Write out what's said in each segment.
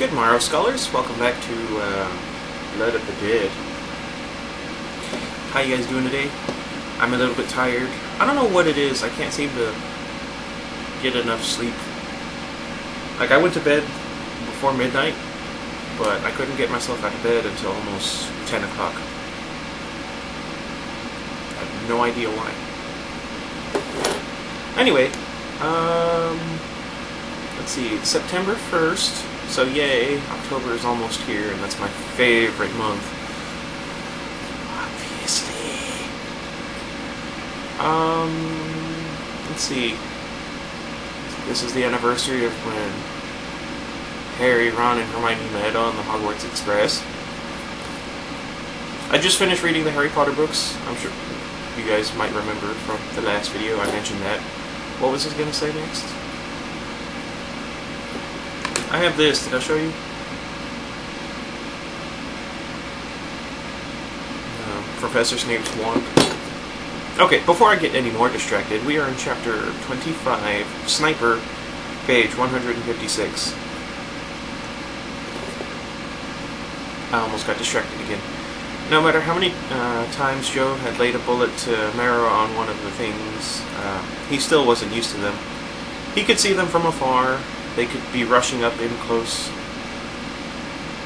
Good morrow, scholars. Welcome back to Blood of the Dead. How you guys doing today? I'm a little bit tired. I don't know what it is. I can't seem to get enough sleep. Like, I went to bed before midnight, but I couldn't get myself out of bed until almost 10 o'clock. I have no idea why. Anyway, let's see, September 1st. So yay, October is almost here, and that's my favorite month. Obviously. Let's see. This is the anniversary of when Harry, Ron, and Hermione met on the Hogwarts Express. I just finished reading the Harry Potter books. I'm sure you guys might remember from the last video I mentioned that. What was I going to say next? I have this. Did I show you? Professor Snape's wand. Okay, before I get any more distracted, we are in chapter 25, Sniper, page 156. I almost got distracted again. No matter how many times Joe had laid a bullet to marrow on one of the things, he still wasn't used to them. He could see them from afar. They could be rushing up in close.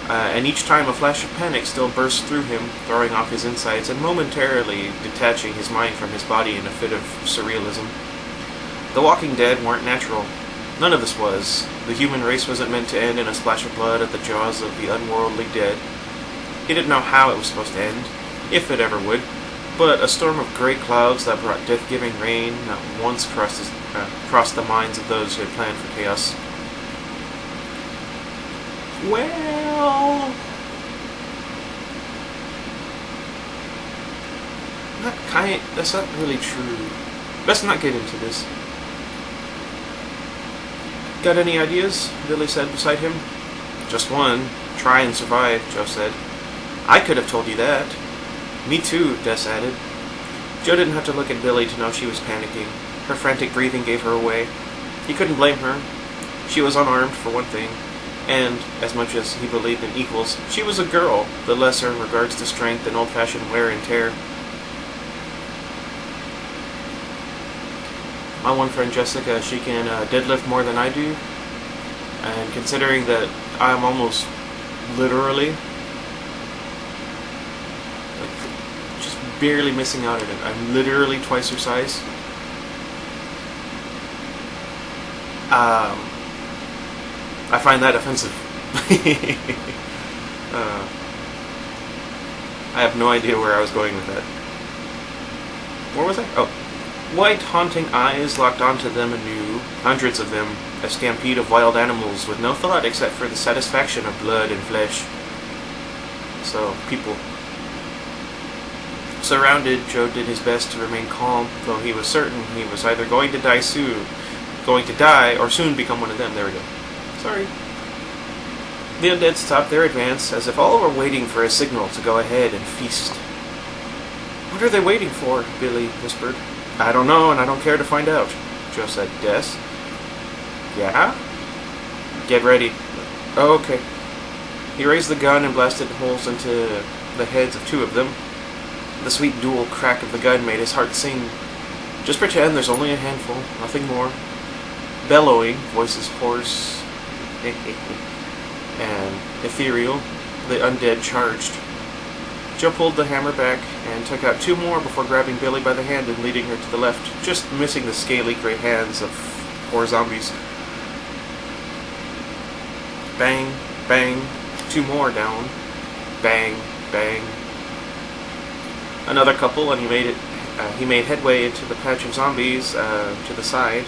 And each time a flash of panic still burst through him, throwing off his insides and momentarily detaching his mind from his body in a fit of surrealism. The Walking Dead weren't natural. None of this was. The human race wasn't meant to end in a splash of blood at the jaws of the unworldly dead. He didn't know how it was supposed to end, if it ever would, but a storm of grey clouds that brought death-giving rain not once crossed the minds of those who had planned for chaos. Well, that's not really true. Let's not get into this. Got any ideas? Billie said beside him. Just one. Try and survive, Joe said. I could have told you that. Me too, Des added. Joe didn't have to look at Billie to know she was panicking. Her frantic breathing gave her away. He couldn't blame her. She was unarmed, for one thing. And, as much as he believed in equals, she was a girl, the lesser in regards to strength and old-fashioned wear and tear. My one friend Jessica, she can deadlift more than I do. And considering that I'm almost literally, like, just barely missing out on it. I'm literally twice her size. I find that offensive. I have no idea where I was going with that. Where was I? Oh. White, haunting eyes locked onto them anew, hundreds of them, a stampede of wild animals with no thought except for the satisfaction of blood and flesh. So, people. Surrounded, Joe did his best to remain calm, though he was certain he was either going to die, or soon become one of them. There we go. Sorry. The undead stopped their advance, as if all were waiting for a signal to go ahead and feast. What are they waiting for? Billie whispered. I don't know, and I don't care to find out, Joe said. Des? Yeah? Get ready. Oh, okay. He raised the gun and blasted holes into the heads of two of them. The sweet dual crack of the gun made his heart sing. Just pretend there's only a handful, nothing more. Bellowing, voices hoarse and ethereal, the undead charged. Joe pulled the hammer back and took out two more before grabbing Billie by the hand and leading her to the left, just missing the scaly gray hands of poor zombies. Bang, bang, two more down. Bang, bang. Another couple, and he made headway into the patch of zombies to the side.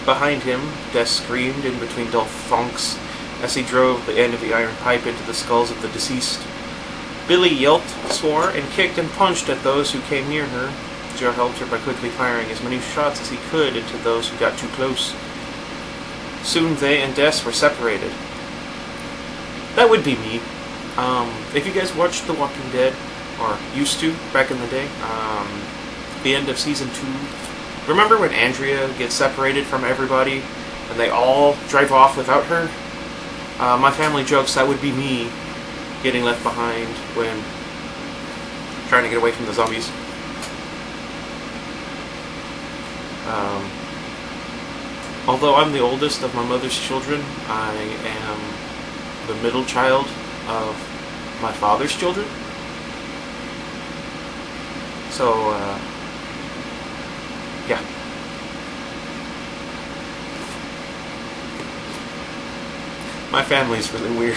Behind him, Des screamed in between dull thunks as he drove the end of the iron pipe into the skulls of the deceased. Billie yelped, swore, and kicked and punched at those who came near her. Joe helped her by quickly firing as many shots as he could into those who got too close. Soon they and Des were separated. That would be me. If you guys watched The Walking Dead, or used to back in the day, the end of season 2, remember when Andrea gets separated from everybody and they all drive off without her? My family jokes that would be me getting left behind when trying to get away from the zombies. Although I'm the oldest of my mother's children, I am the middle child of my father's children. So, yeah. My family's really weird.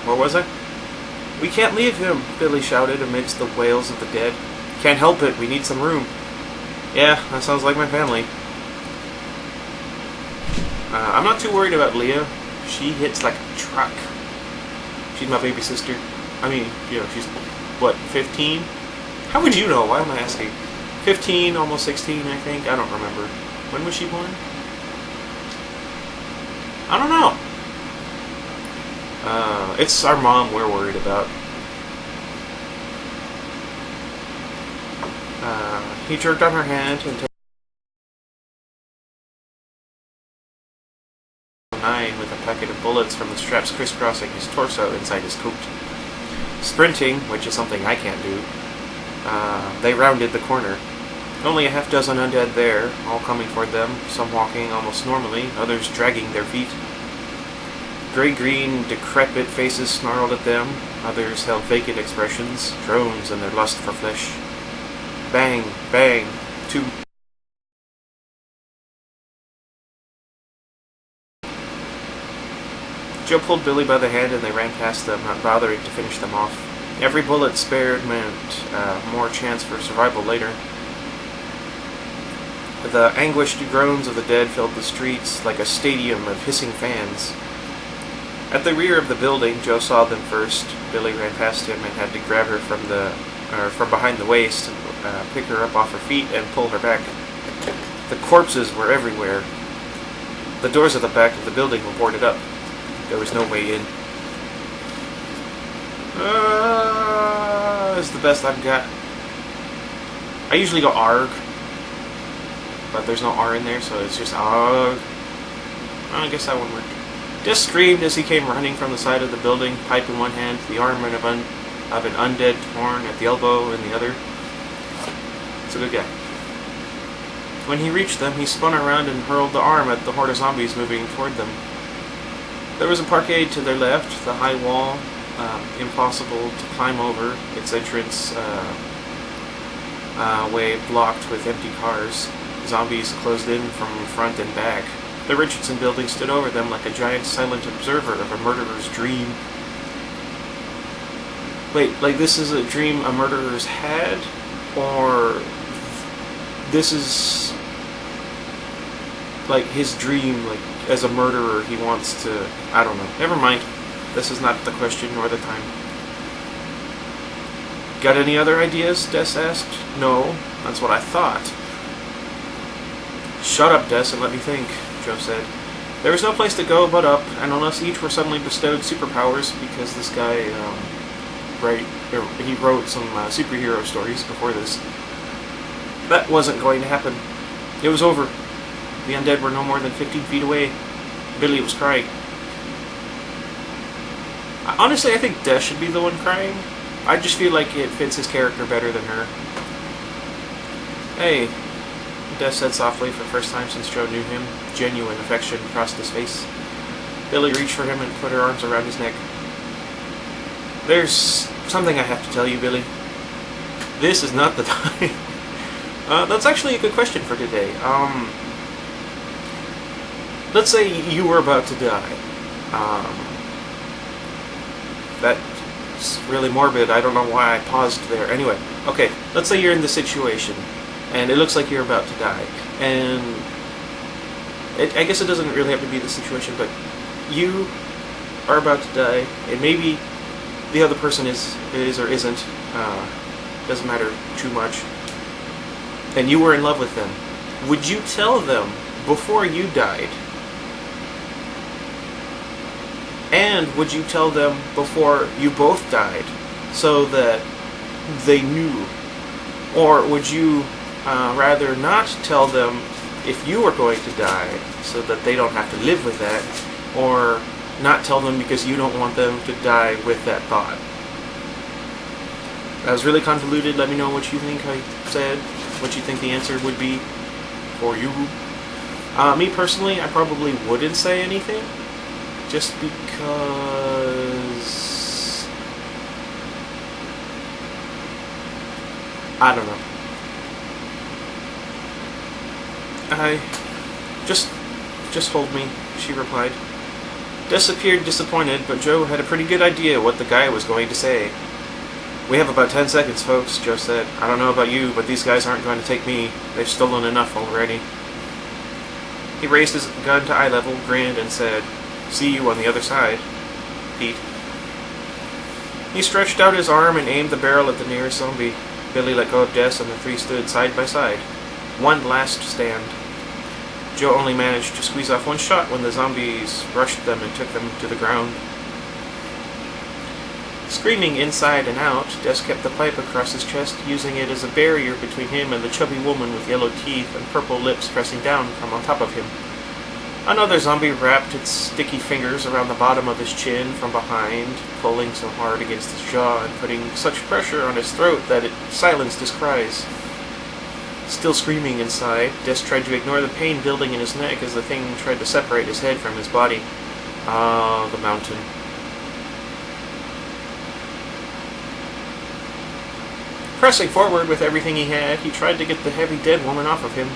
Where was I? We can't leave him, Billie shouted amidst the wails of the dead. Can't help it, we need some room. Yeah, that sounds like my family. I'm not too worried about Leah. She hits like a truck. She's my baby sister. I mean, you know, she's, what, 15? How would you know? Why am I asking? 15, almost 16, I think. I don't remember. When was she born? I don't know. It's our mom we're worried about. He jerked on her hand and took 9 with a packet of bullets from the straps crisscrossing his torso inside his coat. Sprinting, which is something I can't do, they rounded the corner. Only a half dozen undead there, all coming toward them, some walking almost normally, others dragging their feet. Gray-green, decrepit faces snarled at them, others held vacant expressions, drones in their lust for flesh. Bang, bang, 2. Joe pulled Billie by the hand and they ran past them, not bothering to finish them off. Every bullet spared meant more chance for survival later. The anguished groans of the dead filled the streets like a stadium of hissing fans. At the rear of the building, Joe saw them first. Billie ran past him and had to grab her from behind the waist, pick her up off her feet, and pull her back. The corpses were everywhere. The doors at the back of the building were boarded up. There was no way in. Is the best I've got. I usually go ARG, but there's no R in there, so it's just ARG. I guess that one worked. Just screamed as he came running from the side of the building, pipe in one hand, the arm of an undead torn at the elbow in the other. It's a good guy. When he reached them, he spun around and hurled the arm at the horde of zombies moving toward them. There was a parkade to their left, the high wall, impossible to climb over, its entrance way blocked with empty cars. Zombies closed in from front and back. The Richardson building stood over them like a giant silent observer of a murderer's dream. Wait, like this is a dream a murderer's had? Or this is like his dream, like as a murderer he wants to... I don't know. Never mind. This is not the question nor the time. Got any other ideas? Des asked. No, that's what I thought. Shut up, Des, and let me think, Joe said. There was no place to go but up, and unless each were suddenly bestowed superpowers, because this guy, he wrote some superhero stories before this, that wasn't going to happen. It was over. The undead were no more than 15 feet away. Billie was crying. Honestly, I think Des should be the one crying. I just feel like it fits his character better than her. Hey, Des said softly for the first time since Joe knew him. Genuine affection crossed his face. Billie reached for him and put her arms around his neck. There's something I have to tell you, Billie. This is not the time. That's actually a good question for today. Let's say you were about to die. That's really morbid. I don't know why I paused there. Anyway, okay, let's say you're in this situation, and it looks like you're about to die. And I guess it doesn't really have to be the situation, but you are about to die, and maybe the other person is or isn't. Doesn't matter too much. And you were in love with them. Would you tell them before you died? And would you tell them before you both died so that they knew? Or would you rather not tell them if you are going to die so that they don't have to live with that, or not tell them because you don't want them to die with that thought. That was really convoluted. Let me know what you think I said, what you think the answer would be for you. Me personally, I probably wouldn't say anything, just because I don't know. Just hold me, she replied. Des appeared disappointed, but Joe had a pretty good idea what the guy was going to say. We have about 10 seconds, folks, Joe said. I don't know about you, but these guys aren't going to take me. They've stolen enough already. He raised his gun to eye level, grinned, and said, See you on the other side, Pete. He stretched out his arm and aimed the barrel at the nearest zombie. Billie let go of Des, and the three stood side by side. One last stand. Joe only managed to squeeze off one shot when the zombies rushed them and took them to the ground. Screaming inside and out, Des kept the pipe across his chest, using it as a barrier between him and the chubby woman with yellow teeth and purple lips pressing down from on top of him. Another zombie wrapped its sticky fingers around the bottom of his chin from behind, pulling so hard against his jaw and putting such pressure on his throat that it silenced his cries. Still screaming inside, Des tried to ignore the pain building in his neck as the thing tried to separate his head from his body. Ah, the mountain. Pressing forward with everything he had, he tried to get the heavy dead woman off of him.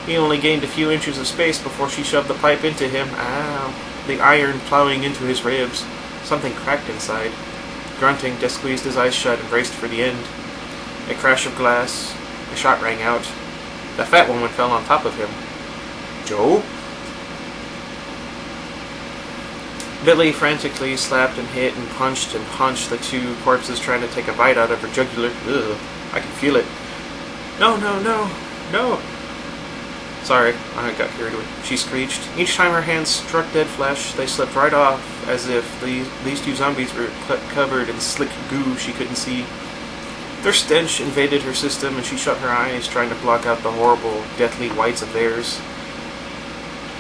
He only gained a few inches of space before she shoved the pipe into him. Ow! The iron plowing into his ribs. Something cracked inside. Grunting, Des squeezed his eyes shut and braced for the end. A crash of glass. A shot rang out. The fat woman fell on top of him. Joe? Billie frantically slapped and hit and punched the two corpses trying to take a bite out of her jugular. Ugh, I can feel it. No, no, no, no. Sorry, I got carried away. She screeched. Each time her hands struck dead flesh, they slipped right off, as if these two zombies were covered in slick goo she couldn't see. Their stench invaded her system, and she shut her eyes, trying to block out the horrible, deathly whites of theirs.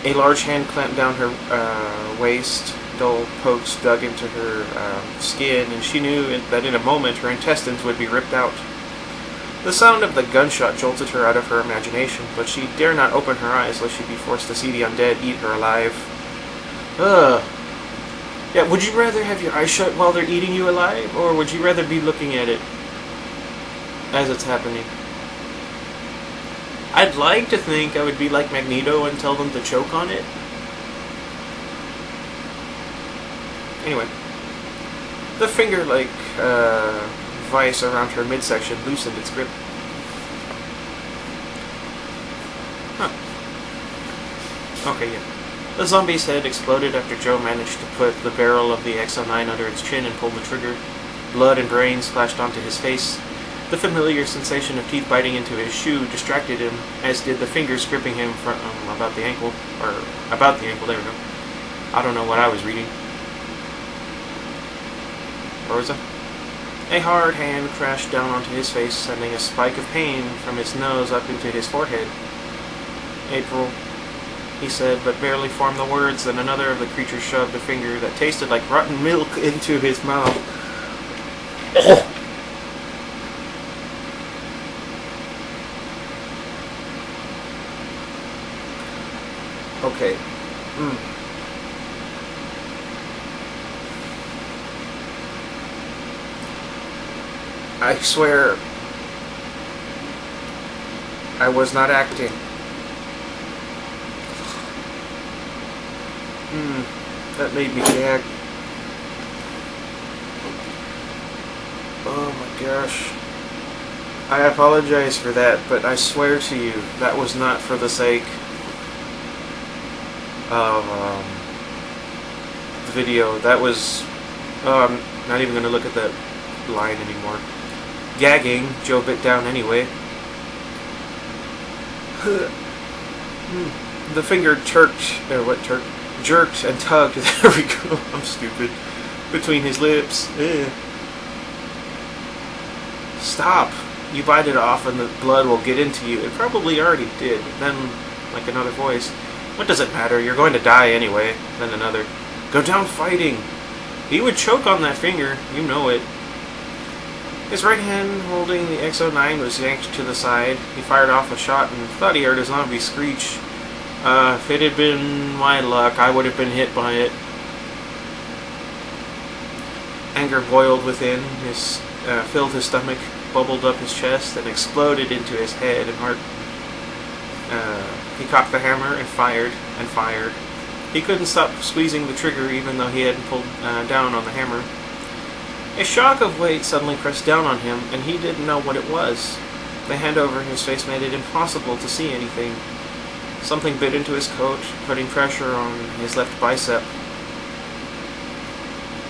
A large hand clamped down her waist. Dull pokes dug into her skin, and she knew that in a moment her intestines would be ripped out. The sound of the gunshot jolted her out of her imagination, but she dare not open her eyes lest she be forced to see the undead eat her alive. Ugh. Yeah, would you rather have your eyes shut while they're eating you alive, or would you rather be looking at it as it's happening? I'd like to think I would be like Magneto and tell them to choke on it. Anyway, the finger-like vice around her midsection loosened its grip. Huh. Okay, yeah. The zombie's head exploded after Joe managed to put the barrel of the XO9 under its chin and pull the trigger. Blood and brains splashed onto his face. The familiar sensation of teeth biting into his shoe distracted him, as did the fingers gripping him from about the ankle, there we go. I don't know what I was reading. Where was I? A hard hand crashed down onto his face, sending a spike of pain from his nose up into his forehead. April, he said, but barely formed the words, then another of the creatures shoved a finger that tasted like rotten milk into his mouth. Okay. I swear I was not acting. That made me gag. Oh my gosh. I apologize for that, but I swear to you, that was not for the sake of the video. That was... Oh, I'm not even going to look at that line anymore. Gagging, Joe bit down anyway. The finger jerked and tugged, there we go, I'm stupid, between his lips. Stop. You bite it off and the blood will get into you. It probably already did. Then, like another voice, what does it matter? You're going to die anyway. Then another, go down fighting. He would choke on that finger. You know it. His right hand holding the XO9 was yanked to the side. He fired off a shot and thought he heard a zombie screech. If it had been my luck, I would have been hit by it. Anger boiled within, filled his stomach, bubbled up his chest, and exploded into his head and heart. He cocked the hammer and fired and fired. He couldn't stop squeezing the trigger even though he hadn't pulled down on the hammer. A shock of weight suddenly pressed down on him, and he didn't know what it was. The hand over his face made it impossible to see anything. Something bit into his coat, putting pressure on his left bicep.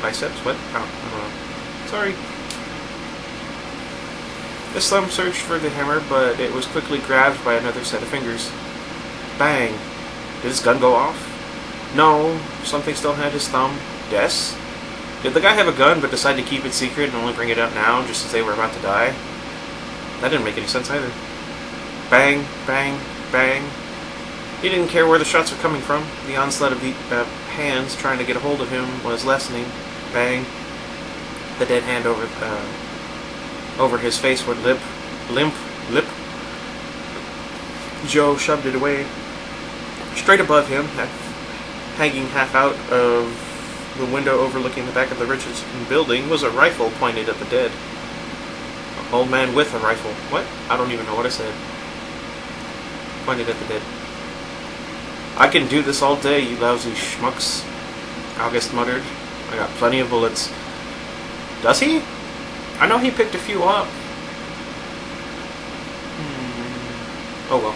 Biceps? What? Oh, I don't know. Sorry. His thumb searched for the hammer, but it was quickly grabbed by another set of fingers. Bang! Did his gun go off? No, something still had his thumb. Yes? Did the guy have a gun but decide to keep it secret and only bring it up now, just as they were about to die? That didn't make any sense either. Bang, bang, bang. He didn't care where the shots were coming from. The onslaught of the hands trying to get a hold of him was lessening. Bang. The dead hand over his face would limp. Joe shoved it away. Straight above him, hanging half out of the window overlooking the back of the Richardson building, was a rifle pointed at the dead. An old man with a rifle. What? I don't even know what I said. Pointed at the dead. I can do this all day, you lousy schmucks, August muttered. I got plenty of bullets. Does he? I know he picked a few up. Oh well.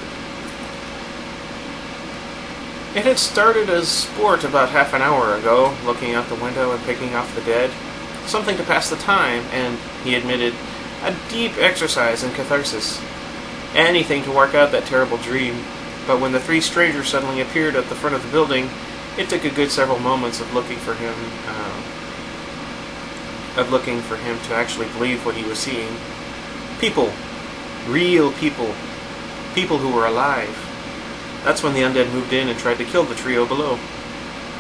It had started as sport about half an hour ago, looking out the window and picking off the dead. Something to pass the time, and, he admitted, a deep exercise in catharsis. Anything to work out that terrible dream. But when the three strangers suddenly appeared at the front of the building, it took a good several moments of looking for him to actually believe what he was seeing. People. Real people. People who were alive. That's when the undead moved in and tried to kill the trio below.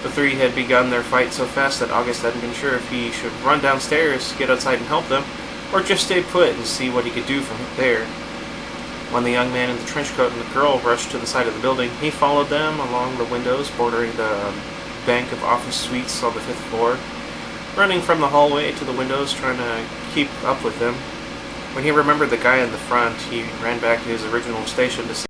The three had begun their fight so fast that August hadn't been sure if he should run downstairs, get outside and help them, or just stay put and see what he could do from there. When the young man in the trench coat and the girl rushed to the side of the building, he followed them along the windows bordering the bank of office suites on the 5th floor, running from the hallway to the windows trying to keep up with them. When he remembered the guy in the front, he ran back to his original station to see.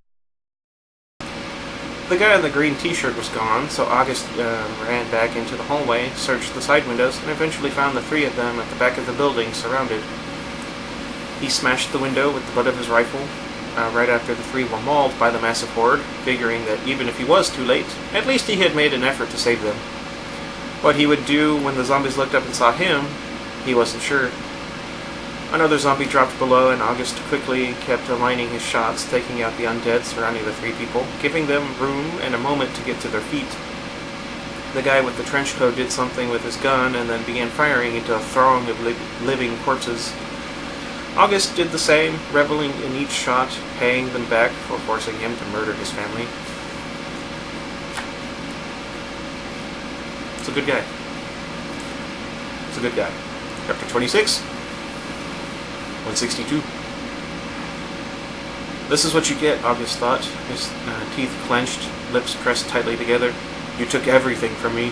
The guy in the green t-shirt was gone, so August ran back into the hallway, searched the side windows, and eventually found the three of them at the back of the building, surrounded. He smashed the window with the butt of his rifle, right after the three were mauled by the massive horde, figuring that even if he was too late, at least he had made an effort to save them. What he would do when the zombies looked up and saw him, he wasn't sure. Another zombie dropped below, and August quickly kept aligning his shots, taking out the undead surrounding the three people, giving them room and a moment to get to their feet. The guy with the trench coat did something with his gun and then began firing into a throng of living corpses. August did the same, reveling in each shot, paying them back for forcing him to murder his family. It's a good guy. It's a good guy. Chapter 26. 162. This is what you get, August thought, his teeth clenched, lips pressed tightly together. You took everything from me.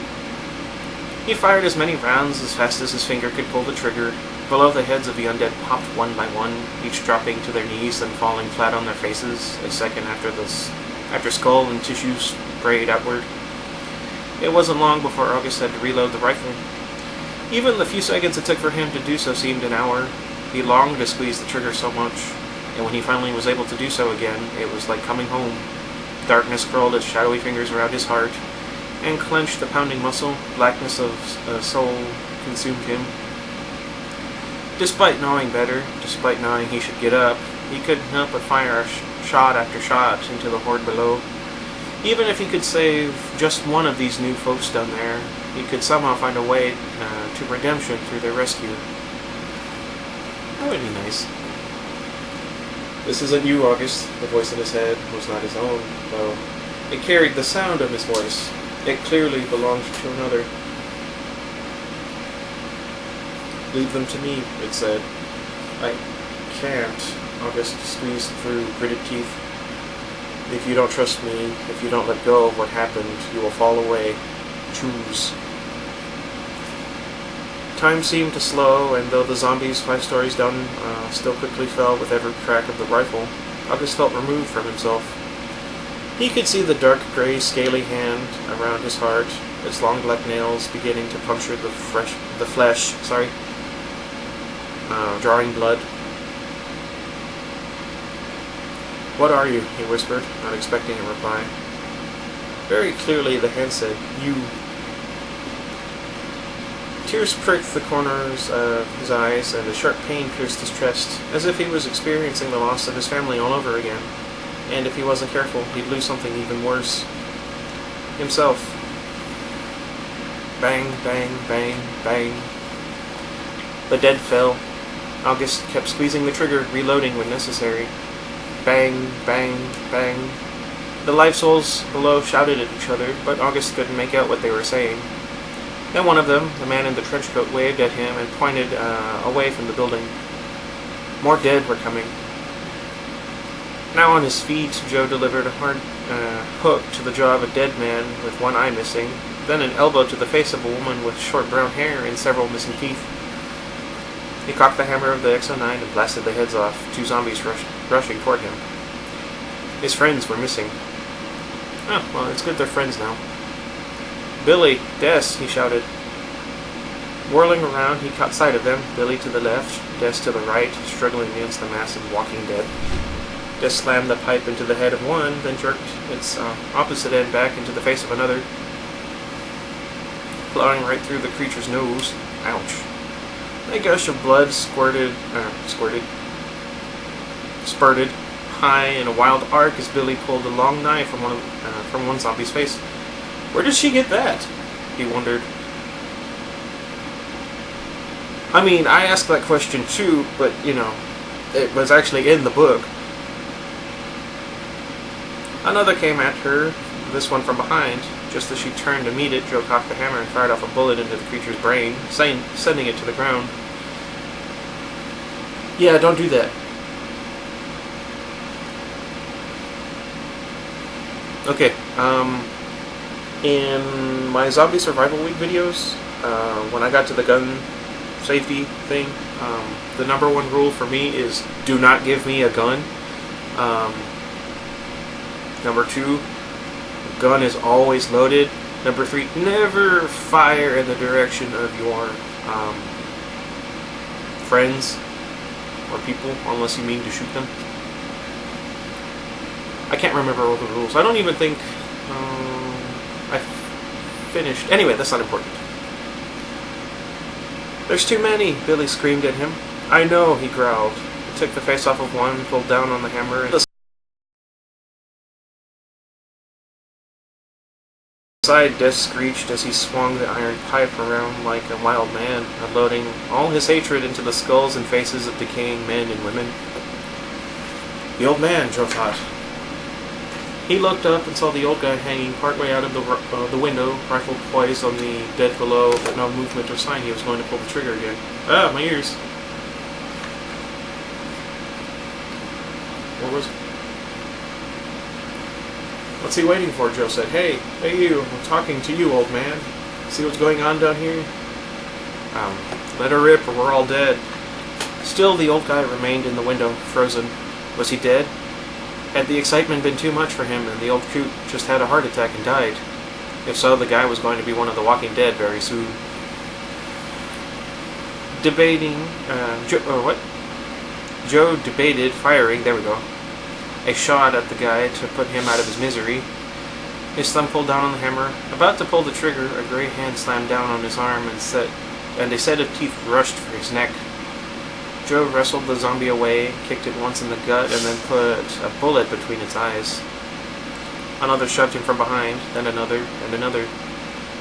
He fired as many rounds as fast as his finger could pull the trigger. Below the heads of the undead popped one by one, each dropping to their knees, then falling flat on their faces, a second after skull and tissue sprayed outward. It wasn't long before August had to reload the rifle. Even the few seconds it took for him to do so seemed an hour. He longed to squeeze the trigger so much, and when he finally was able to do so again, it was like coming home. Darkness curled its shadowy fingers around his heart, and clenched the pounding muscle. Blackness of soul consumed him. Despite knowing better, despite knowing he should get up, he couldn't help but fire shot after shot into the horde below. Even if he could save just one of these new folks down there, he could somehow find a way to redemption through their rescue. That would be nice. This isn't you, August. The voice in his head was not his own, though. It carried the sound of his voice. It clearly belonged to another. Leave them to me, it said. I can't. August squeezed through gritted teeth. If you don't trust me, if you don't let go of what happened, you will fall away. Choose. Time seemed to slow, and though the zombies 5 stories down still quickly fell with every crack of the rifle, August felt removed from himself. He could see the dark gray scaly hand around his heart, its long black nails beginning to puncture the flesh, drawing blood. What are you? He whispered, not expecting a reply. Very clearly the hand said, you. Tears pricked the corners of his eyes, and a sharp pain pierced his chest, as if he was experiencing the loss of his family all over again. And if he wasn't careful, he'd lose something even worse. Himself. Bang, bang, bang, bang. The dead fell. August kept squeezing the trigger, reloading when necessary. Bang, bang, bang. The life souls below shouted at each other, but August couldn't make out what they were saying. Then one of them, the man in the trench coat, waved at him and pointed away from the building. More dead were coming. Now on his feet, Joe delivered a hard hook to the jaw of a dead man with one eye missing, then an elbow to the face of a woman with short brown hair and several missing teeth. He cocked the hammer of the X-09 and blasted the heads off, 2 zombies rushing toward him. His friends were missing. Oh, well, it's good they're friends now. Billie, Des, he shouted. Whirling around, he caught sight of them, Billie to the left, Des to the right, struggling against the mass of walking dead. Des slammed the pipe into the head of one, then jerked its opposite end back into the face of another, plowing right through the creature's nose. Ouch. A gush of blood spurted high in a wild arc as Billie pulled a long knife from one zombie's face. Where did she get that? He wondered. I mean, I asked that question too, but, it was actually in the book. Another came at her, this one from behind. Just as she turned to meet it, Joe cocked the hammer and fired off a bullet into the creature's brain, sending it to the ground. Yeah, don't do that. Okay, in my Zombie Survival Week videos, when I got to the gun safety thing, the number 1 rule for me is do not give me a gun. Number 2, gun is always loaded. Number 3, never fire in the direction of your friends or people unless you mean to shoot them. I can't remember all the rules. I don't even think I finished. Anyway, that's not important. There's too many, Billie screamed at him. I know, he growled. He took the face off of one, pulled down on the hammer, and side Des screeched as he swung the iron pipe around like a wild man, unloading all his hatred into the skulls and faces of decaying men and women. The old man, Joe thought. He looked up and saw the old guy hanging partway out of the window, rifle poised on the dead below, but no movement or sign he was going to pull the trigger again. Ah, my ears. Where was it? What's he waiting for? Joe said. Hey you, I'm talking to you, old man. See what's going on down here? Let her rip or we're all dead. Still, the old guy remained in the window, frozen. Was he dead? Had the excitement been too much for him and the old coot just had a heart attack and died? If so, the guy was going to be one of the Walking Dead very soon. Joe debated firing, there we go, a shot at the guy to put him out of his misery. His thumb pulled down on the hammer. About to pull the trigger, a gray hand slammed down on his arm and a set of teeth rushed for his neck. Joe wrestled the zombie away, kicked it once in the gut, and then put a bullet between its eyes. Another shoved him from behind, then another, and another.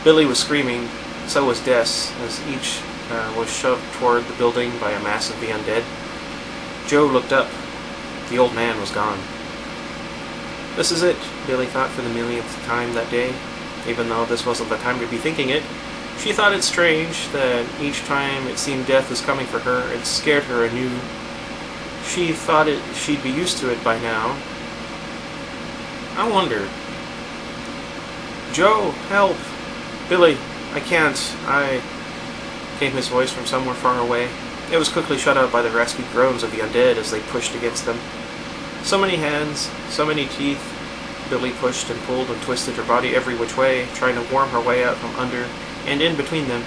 Billie was screaming, so was Des, as each was shoved toward the building by a mass of the undead. Joe looked up. The old man was gone. This is it, Billie thought for the millionth time that day. Even though this wasn't the time to be thinking it, she thought it strange that each time it seemed death was coming for her, it scared her anew. She thought she'd be used to it by now. I wonder. Joe, help! Billie, I can't. Came his voice from somewhere far away. It was quickly shut out by the raspy groans of the undead as they pushed against them. So many hands, so many teeth. Billie pushed and pulled and twisted her body every which way, trying to worm her way out from under and in between them.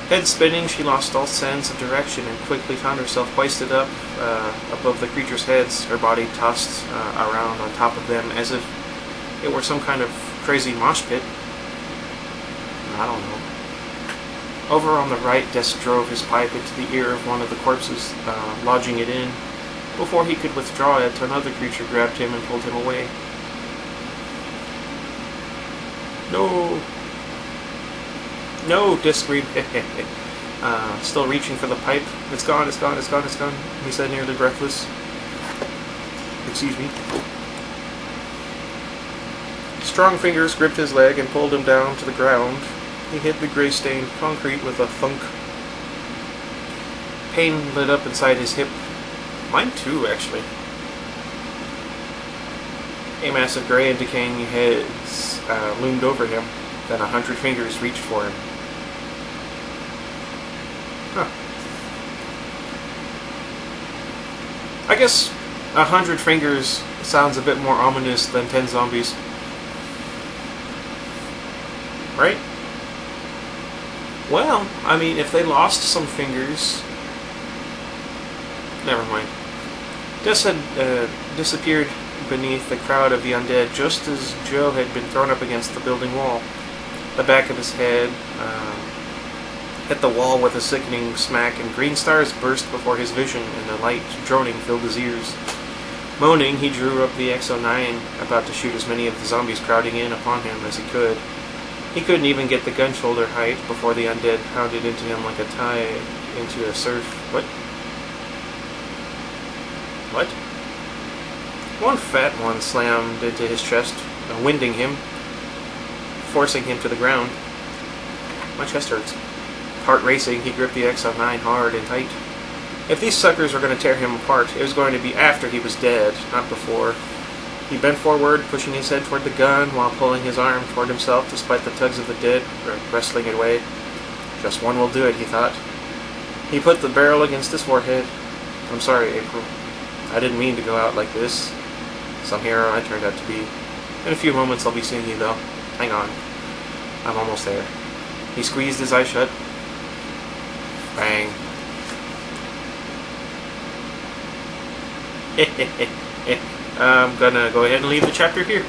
Head spinning, she lost all sense of direction and quickly found herself hoisted up above the creatures' heads, her body tossed around on top of them as if it were some kind of crazy mosh pit. I don't know. Over on the right, Desk drove his pipe into the ear of one of the corpses, lodging it in. Before he could withdraw it, another creature grabbed him and pulled him away. No! No, Desk screamed. Still reaching for the pipe. It's gone, it's gone, it's gone, it's gone, he said, nearly breathless. Excuse me. Strong fingers gripped his leg and pulled him down to the ground. He hit the gray-stained concrete with a thunk. Pain lit up inside his hip. Mine too, actually. A mass of gray and decaying heads loomed over him. Then 100 fingers reached for him. Huh. I guess 100 fingers sounds a bit more ominous than 10 zombies. Right? Well, I mean, if they lost some fingers... Never mind. Des had disappeared beneath the crowd of the undead just as Joe had been thrown up against the building wall. The back of his head hit the wall with a sickening smack, and green stars burst before his vision, and the light droning filled his ears. Moaning, he drew up the X-09, about to shoot as many of the zombies crowding in upon him as he could. He couldn't even get the gun shoulder height before the undead pounded into him like a tide into a surf. What? What? One fat one slammed into his chest, winding him, forcing him to the ground. My chest hurts. Heart racing, he gripped the X-09 hard and tight. If these suckers were going to tear him apart, it was going to be after he was dead, not before. He bent forward, pushing his head toward the gun while pulling his arm toward himself despite the tugs of the dead, wrestling it away. Just one will do it, he thought. He put the barrel against his forehead. I'm sorry, April. I didn't mean to go out like this. Some hero I turned out to be. In a few moments I'll be seeing you, though. Hang on. I'm almost there. He squeezed his eyes shut. Bang. I'm gonna go ahead and leave the chapter here.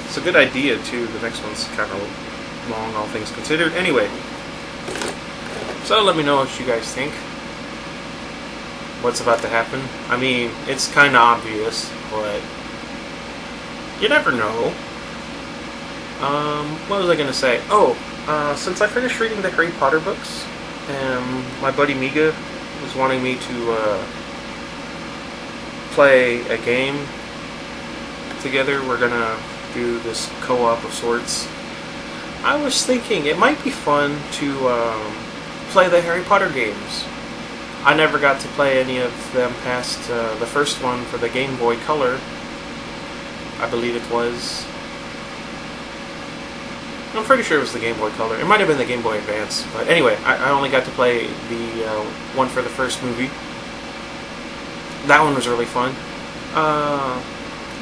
It's a good idea, too. The next one's kind of long, all things considered. Anyway. So let me know what you guys think. What's about to happen. I mean, it's kind of obvious, but you never know. What was I going to say? Oh, since I finished reading the Harry Potter books, my buddy Miga was wanting me to play a game together. We're going to do this co-op of sorts. I was thinking it might be fun to play the Harry Potter games. I never got to play any of them past the first one for the Game Boy Color. I believe it was. I'm pretty sure it was the Game Boy Color. It might have been the Game Boy Advance. But anyway, I only got to play the one for the first movie. That one was really fun.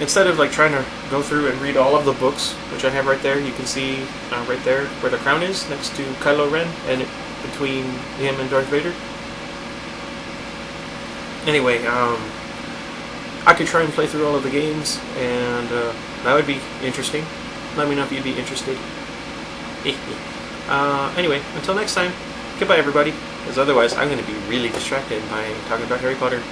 Instead of like trying to go through and read all of the books, which I have right there, you can see right there where the crown is, next to Kylo Ren, and between him and Darth Vader. Anyway, I could try and play through all of the games, and that would be interesting. Let me know if you'd be interested. Anyway, until next time, goodbye everybody, because otherwise I'm going to be really distracted by talking about Harry Potter.